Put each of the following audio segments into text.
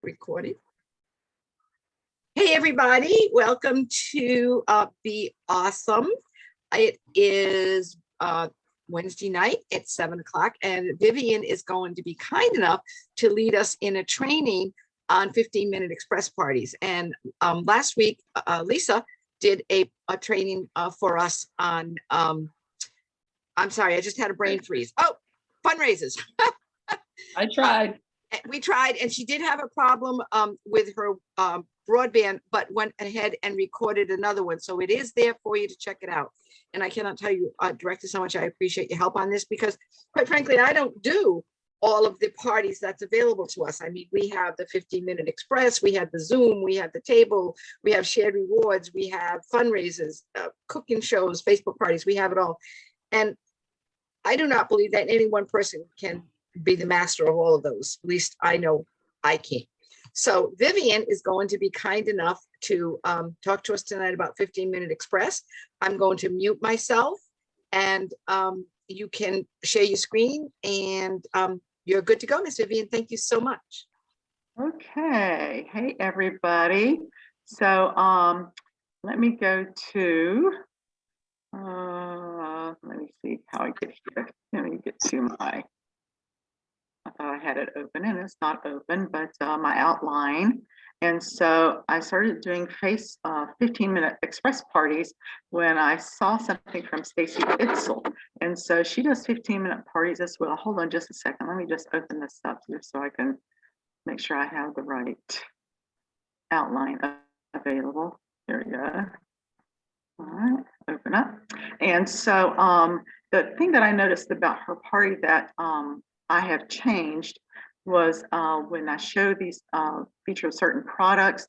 recording. Hey, everybody. Welcome to Be Awesome. It is Wednesday night at 7 o'clock, and Vivian is going to be kind enough to lead us in a training on 15-minute express parties. And last week, Lisa did a training for us on, I'm sorry, I just had a brain freeze. Oh, fundraisers. I tried. We tried, and she did have a problem with her broadband, but went ahead and recorded another one. So it is there for you to check it out. And I cannot tell you, Director, so much I appreciate your help on this, because quite frankly, I don't do all of the parties that's available to us. I mean, we have the 15-minute express, we have the Zoom, we have the table, we have shared rewards, we have fundraisers, cooking shows, Facebook parties, we have it all. And I do not believe that any one person can be the master of all of those. At least I know I can't. So Vivian is going to be kind enough to talk to us tonight about 15-minute express. I'm going to mute myself, and you can share your screen, and you're good to go, Miss Vivian. Thank you so much. Okay. Hey, everybody. So let me go to, let me see how I get here. Let me get to my, I thought I had it open and it's not open, but my outline. And so I started doing 15-minute express parties when I saw something from Stacy Utensil. And so she does 15-minute parties as well. Hold on just a second. Let me just open this up here so I can make sure I have the right outline available. There we go. All right, open up. And so the thing that I noticed about her party that I have changed was when I show these feature of certain products,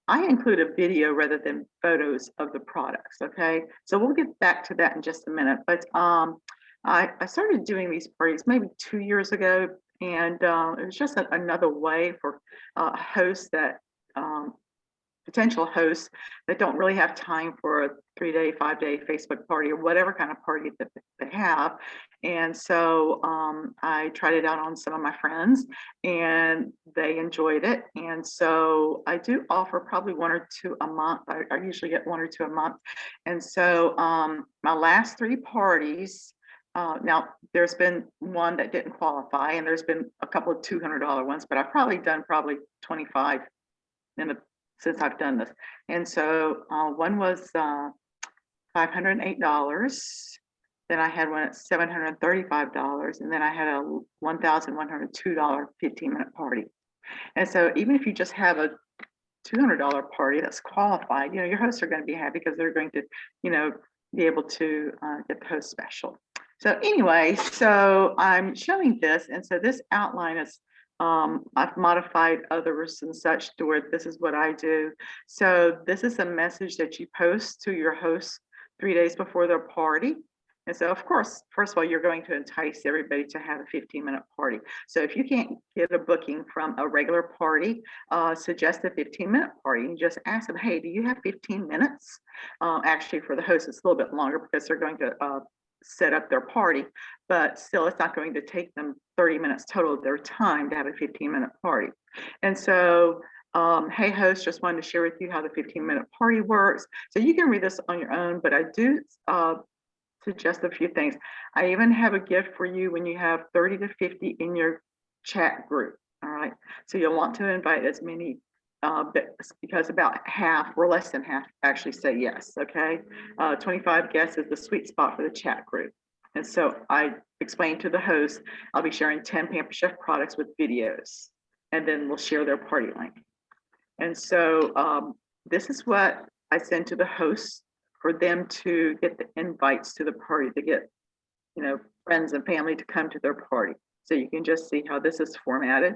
I include a video rather than photos of the products. Okay, so we'll get back to that in just a minute. But I started doing these parties maybe 2 years ago, and it was just another way for hosts that potential hosts that don't really have time for a 3-day, 5-day Facebook party or whatever kind of party that they have. And so I tried it out on some of my friends and they enjoyed it. And so I do offer probably 1 or 2 a month. I usually get 1 or 2 a month. And so my last 3 parties, now there's been one that didn't qualify, and there's been a couple of $200 ones, but I've probably done 25 since I've done this. And so one was $508. Then I had one at $735, and then I had a $1,102 15-minute party. And so even if you just have a $200 party that's qualified, your hosts are going to be happy because they're going to, be able to get the host special. So anyway, so I'm showing this, and so this outline is I've modified others and such to where this is what I do. So this is a message that you post to your host 3 days before their party. And so, of course, first of all, you're going to entice everybody to have a 15-minute party. So if you can't get a booking from a regular party, suggest a 15-minute party. You just ask them, hey, do you have 15 minutes? Actually, for the host, it's a little bit longer because they're going to set up their party, but still it's not going to take them 30 minutes total of their time to have a 15-minute party. And so, hey host, just wanted to share with you how the 15-minute party works. So you can read this on your own, but I do suggest a few things. I even have a gift for you when you have 30 to 50 in your chat group. All right, so you'll want to invite as many because about half or less than half actually say yes. Okay, 25 guests is the sweet spot for the chat group. And so I explained to the host, I'll be sharing 10 Pamper Chef products with videos, and then we'll share their party link. And so this is what I send to the hosts for them to get the invites to the party, to get friends and family to come to their party. So you can just see how this is formatted.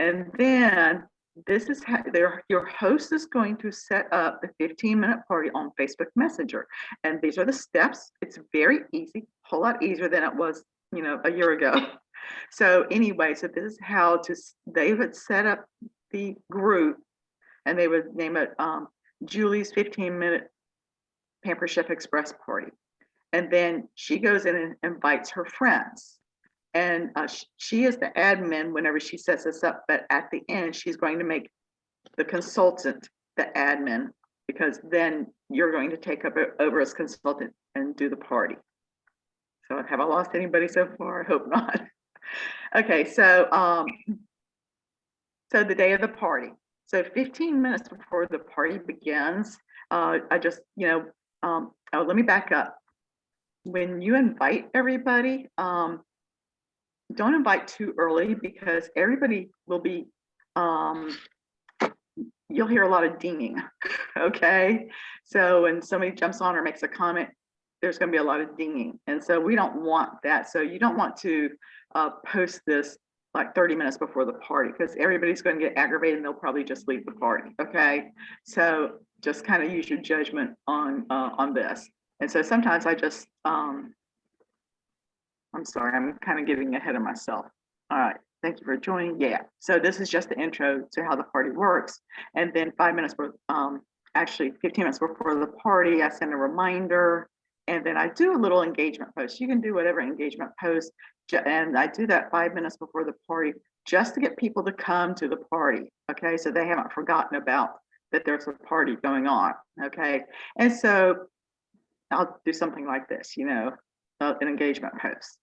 And then this is how your host is going to set up the 15-minute party on Facebook Messenger. And these are the steps. It's very easy, a whole lot easier than it was, a year ago. So anyway, so this is how they would set up the group, and they would name it Julie's 15-minute Pamper Chef Express party. And then she goes in and invites her friends. And she is the admin whenever she sets us up, but at the end, she's going to make the consultant the admin, because then you're going to take over as consultant and do the party. So have I lost anybody so far? I hope not. Okay, so so the day of the party. So 15 minutes before the party begins, I just, oh, let me back up. When you invite everybody, don't invite too early, because everybody will be, you'll hear a lot of dinging, okay? So when somebody jumps on or makes a comment, there's gonna be a lot of dinging. And so we don't want that. So you don't want to post this like 30 minutes before the party, because everybody's gonna get aggravated and they'll probably just leave the party, okay? So just kind of use your judgment on this. And so sometimes I just, I'm sorry, I'm kind of getting ahead of myself. All right, thank you for joining. Yeah, so this is just the intro to how the party works. And then 5 minutes, actually 15 minutes before the party, I send a reminder. And then I do a little engagement post. You can do whatever engagement post. And I do that 5 minutes before the party, just to get people to come to the party. Okay, so they haven't forgotten about that there's a party going on. Okay, and so I'll do something like this, an engagement post.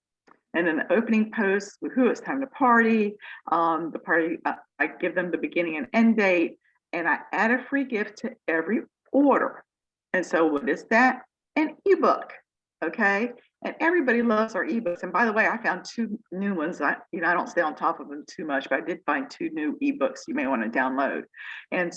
And then the opening post, who it's time to party. The party, I give them the beginning and end date, and I add a free gift to every order. And so what is that? An ebook, okay? And everybody loves our ebooks. And by the way, I found 2 new ones. I don't stay on top of them too much, but I did find 2 new ebooks you may want to download. And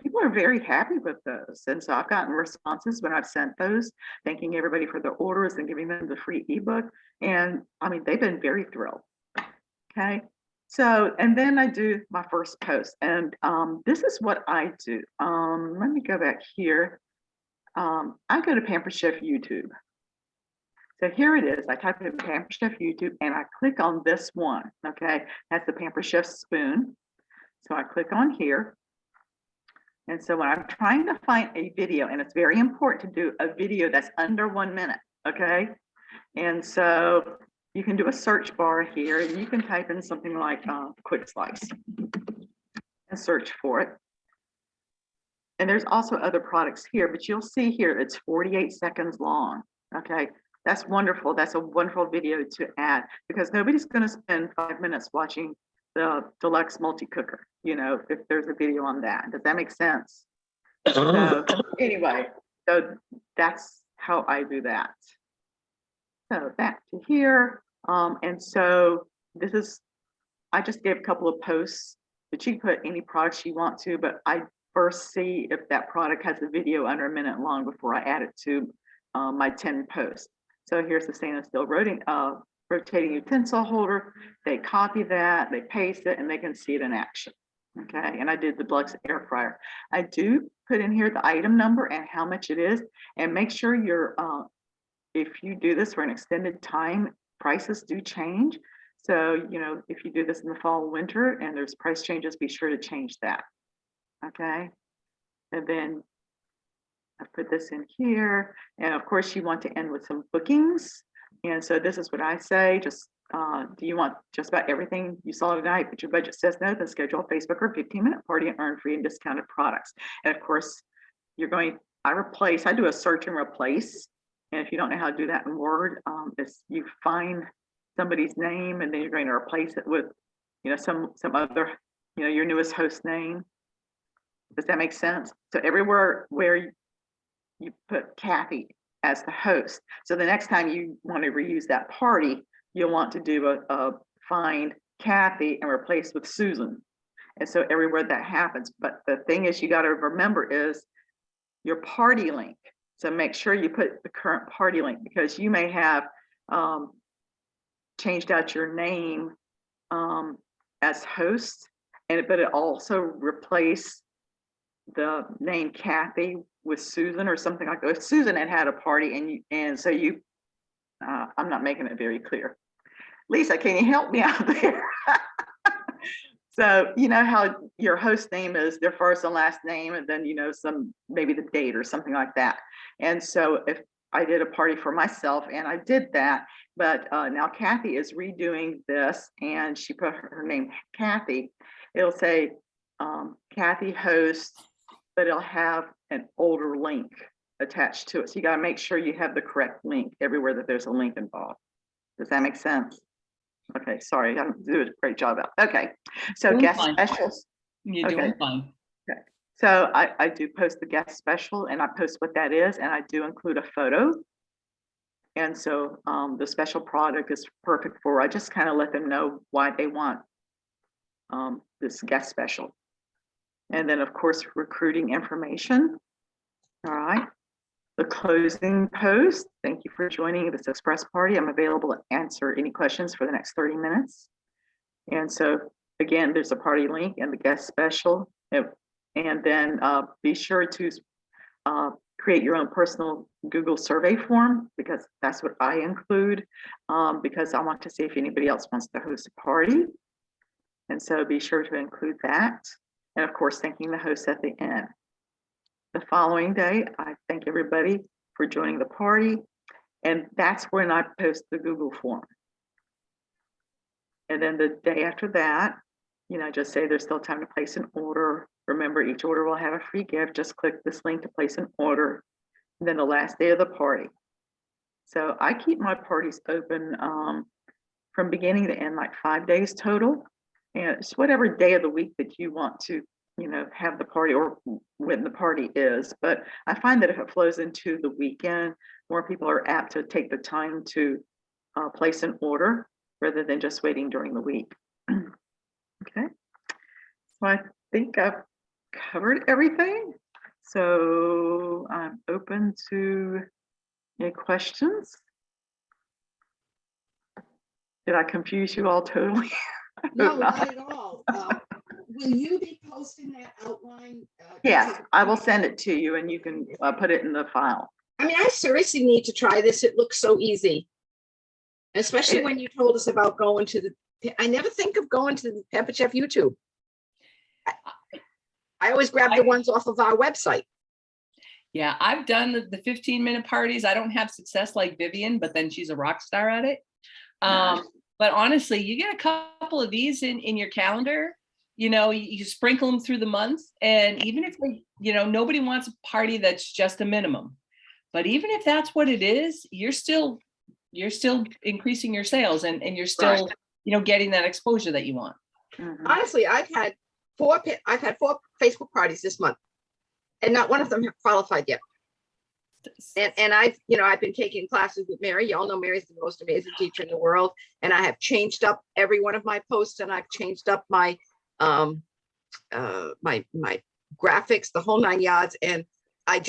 people are very happy with those. And so I've gotten responses when I've sent those, thanking everybody for their orders and giving them the free ebook. And I mean, they've been very thrilled. Okay. So, and then I do my first post, and this is what I do. Let me go back here. I go to Pampered Chef YouTube. So here it is. I type in Pampered Chef YouTube and I click on this one. Okay, that's the Pampered Chef spoon. So I click on here. And so when I'm trying to find a video, and it's very important to do a video that's under 1 minute. Okay, and so you can do a search bar here, and you can type in something like quick slice and search for it. And there's also other products here, but you'll see here it's 48 seconds long. Okay, that's wonderful. That's a wonderful video to add, because nobody's going to spend 5 minutes watching the deluxe multi-cooker, if there's a video on that. Does that make sense? So anyway, so that's how I do that. So back to here. And so this is, I just gave a couple of posts, but you can put any products you want to, but I first see if that product has a video under 1 minute long before I add it to my 10 posts. So here's the stainless steel rotating utensil holder. They copy that, they paste it, and they can see it in action. Okay, and I did the Deluxe air fryer. I do put in here the item number and how much it is, and make sure you're, if you do this for an extended time, prices do change. So, if you do this in the fall, winter, and there's price changes, be sure to change that. Okay, and then I put this in here, and of course you want to end with some bookings. And so this is what I say, just do you want just about everything you saw tonight, but your budget says no, then schedule a Facebook or 15-minute party and earn free and discounted products. And of course, I do a search and replace. And if you don't know how to do that in Word, you find somebody's name, and then you're going to replace it with, some other, your newest host name. Does that make sense? So everywhere where you put Kathy as the host. So the next time you want to reuse that party, you'll want to do a find Kathy and replace with Susan. And so everywhere that happens. But the thing is, you got to remember is your party link. So make sure you put the current party link, because you may have changed out your name as host, but it also replaced the name Kathy with Susan or something like that. If Susan had a party, and so I'm not making it very clear. Lisa, can you help me out there? So you know how your host name is their first and last name, and then maybe the date or something like that. And so if I did a party for myself and I did that, but now Kathy is redoing this, and she put her name Kathy. It'll say Kathy hosts, but it'll have an older link attached to it. So you got to make sure you have the correct link everywhere that there's a link involved. Does that make sense? Okay, sorry, I don't do a great job of that. Okay, so Doing guest fine. specials. You're Okay. doing fine. Okay, so I do post the guest special, and I post what that is, and I do include a photo. And so the special product is perfect for, I just kind of let them know why they want this guest special. And then, of course, recruiting information. All right. The closing post. Thank you for joining this express party. I'm available to answer any questions for the next 30 minutes. And so, again, there's a party link and the guest special. And then be sure to create your own personal Google survey form, because that's what I include, because I want to see if anybody else wants to host a party. And so be sure to include that. And of course, thanking the host at the end. The following day, I thank everybody for joining the party. And that's when I post the Google form. And then the day after that, just say there's still time to place an order. Remember, each order will have a free gift. Just click this link to place an order. And then the last day of the party. So I keep my parties open from beginning to end, like 5 days total. And it's whatever day of the week that you want to, have the party, or when the party is. But I find that if it flows into the weekend, more people are apt to take the time to place an order rather than just waiting during the week. Okay. So I think I've covered everything. So I'm open to any questions. Did I confuse you all totally? No, not at all. Will you be posting that outline? Yes, I will send it to you, and you can put it in the file. I mean, I seriously need to try this. It looks so easy. Especially when you told us about going to the, I never think of going to the Pepper Chef YouTube. I always grab the ones off of our website. Yeah, I've done the 15-minute parties. I don't have success like Vivian, but then she's a rock star at it. But honestly, you get a couple of these in your calendar, you sprinkle them through the month. And even if nobody wants a party that's just a minimum, but even if that's what it is, you're still increasing your sales, and you're still, getting that exposure that you want. Mm-hmm. Honestly, I've had 4 Facebook parties this month, and not one of them have qualified yet. And I've been taking classes with Mary. Y'all know Mary's the most amazing teacher in the world. And I have changed up every one of my posts, and I've changed up my my graphics, the whole 9 yards. And I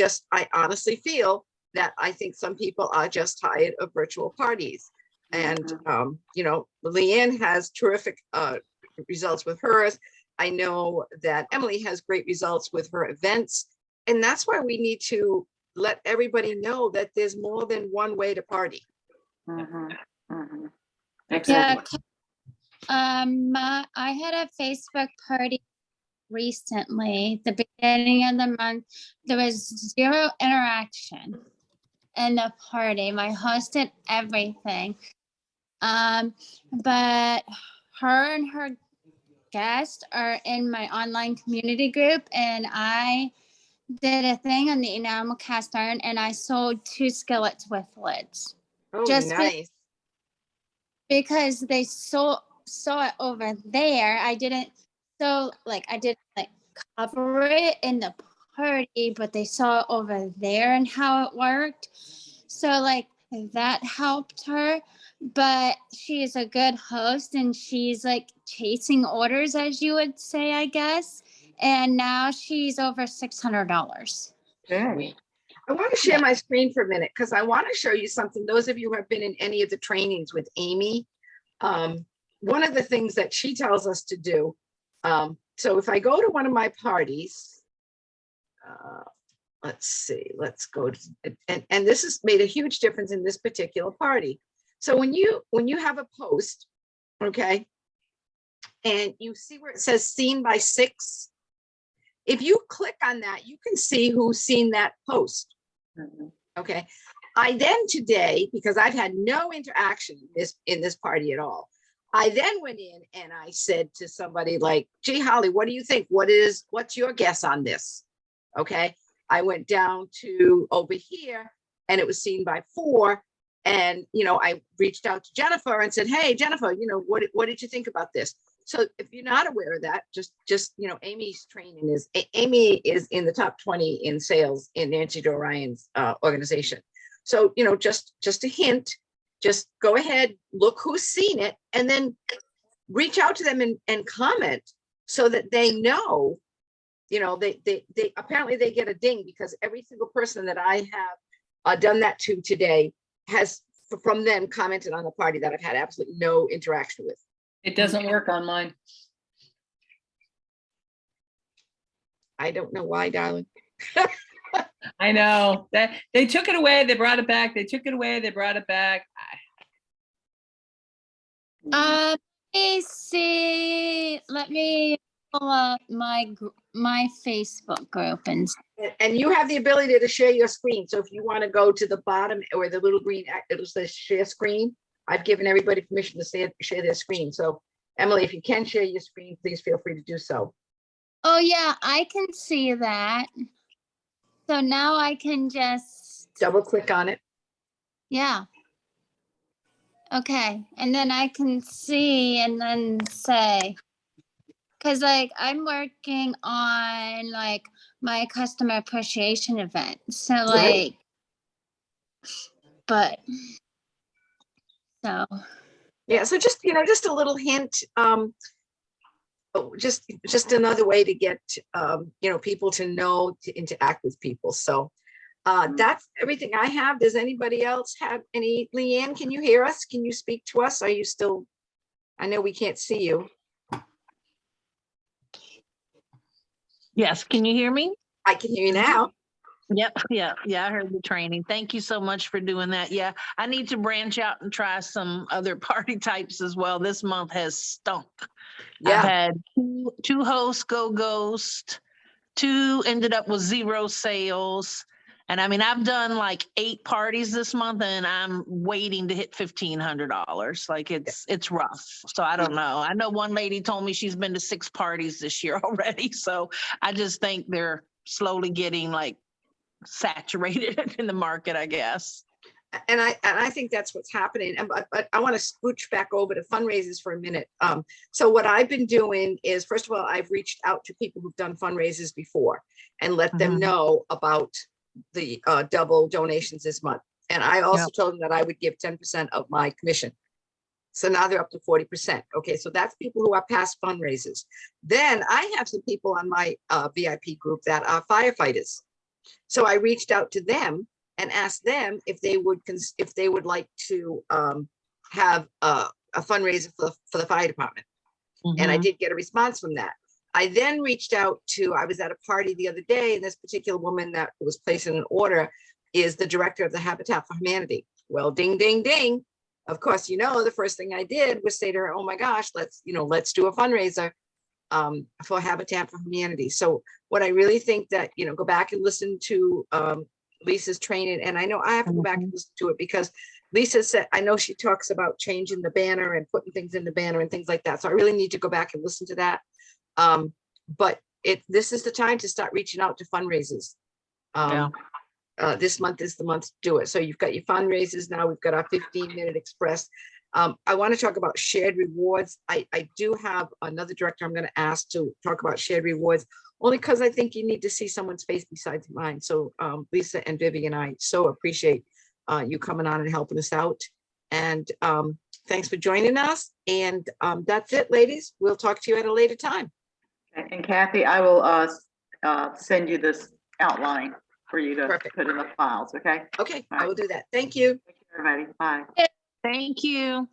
honestly feel that I think some people are just tired of virtual parties. And Leanne has terrific results with hers. I know that Emily has great results with her events. And that's why we need to let everybody know that there's more than one way to party. Mm-hmm. Mm-hmm. Yeah, I had a Facebook party recently, the beginning of the month. There was 0 interaction in the party. I hosted everything. But her and her guests are in my online community group, and I did a thing on the enamel cast iron, and I sold 2 skillets with lids. Oh, Just nice. Because they saw it over there. I didn't cover it in the party, but they saw it over there and how it worked. So that helped her. But she is a good host, and she's chasing orders, as you would say, I guess. And now she's over $600. Okay. I want to share my screen for a minute, because I want to show you something. Those of you who have been in any of the trainings with Amy, one of the things that she tells us to do. So if I go to one of my parties, let's see, let's go to, and this has made a huge difference in this particular party. So when you have a post, okay, and you see where it says seen by 6, if you click on that, you can see who's seen that post. Mm-hmm. Okay. I then today, because I've had no interaction in this party at all, I then went in and I said to somebody like, gee, Holly, what do you think? What's your guess on this? Okay. I went down to over here and it was seen by 4. And, I reached out to Jennifer and said, hey, Jennifer, what did you think about this? So if you're not aware of that, just, Amy's training Amy is in the top 20 in sales in Nancy Dorion's organization. So, just a hint, just go ahead, look who's seen it, and then reach out to them and comment so that they know, they apparently they get a ding, because every single person that I have done that to today has from them commented on the party that I've had absolutely no interaction with. It doesn't work on mine. I don't know why, darling. I know that they took it away, they brought it back. They took it away, they brought it back. Let me see. Let me pull up my Facebook group and And you have the ability to share your screen. So if you want to go to the bottom or the little green, it'll say share screen. I've given everybody permission to share their screen. So Emily, if you can share your screen, please feel free to do so. oh yeah, I can see that. So now I can just, Double click on it. yeah. Okay, and then I can see and then say, because I'm working on my customer appreciation event. So Right. but so Yeah, so just just a little hint, just another way to get people to know to interact with people. So that's everything I have. Does anybody else have any? Leanne, can you hear us? Can you speak to us? Are you still? I know we can't see you. Yes, can you hear me? I can hear you now. Yep, yeah, I heard the training. Thank you so much for doing that. Yeah, I need to branch out and try some other party types as well. This month has stunk. Yeah. I've had two hosts go ghost, 2 ended up with 0 sales. And I mean, I've done like 8 parties this month and I'm waiting to hit $1,500. Like it's rough. So I don't know. I know one lady told me she's been to 6 parties this year already. So I just think they're slowly getting like saturated in the market, I guess. And I think that's what's happening. But I want to scooch back over to fundraisers for a minute. So what I've been doing is, first of all, I've reached out to people who've done fundraisers before and let them know about the double donations this month. And I also told them that I would give 10% of my commission. So now they're up to 40%. Okay, so that's people who are past fundraisers. Then I have some people on my VIP group that are firefighters. So I reached out to them and asked them if they would like to have a fundraiser for the fire department. And I did get a response from that. I then reached out to, I was at a party the other day, and this particular woman that was placing an order is the director of the Habitat for Humanity. Well, ding, ding, ding. Of course, the first thing I did was say to her, oh my gosh, let's do a fundraiser for Habitat for Humanity. So what I really think that, go back and listen to Lisa's training. And I know I have to go back and listen to it because Lisa said, I know she talks about changing the banner and putting things in the banner and things like that. So I really need to go back and listen to that. But this is the time to start reaching out to fundraisers. This month is the month to do it. So you've got your fundraisers now. We've got our 15-minute express. I want to talk about shared rewards. I do have another director I'm going to ask to talk about shared rewards, only because I think you need to see someone's face besides mine. So Lisa and Vivian, I so appreciate you coming on and helping us out. And thanks for joining us. And that's it, ladies. We'll talk to you at a later time. And Kathy, I will send you this outline for you to put in the files, okay? Okay, I will do that. Thank you. Thank you, everybody. Bye. Thank you.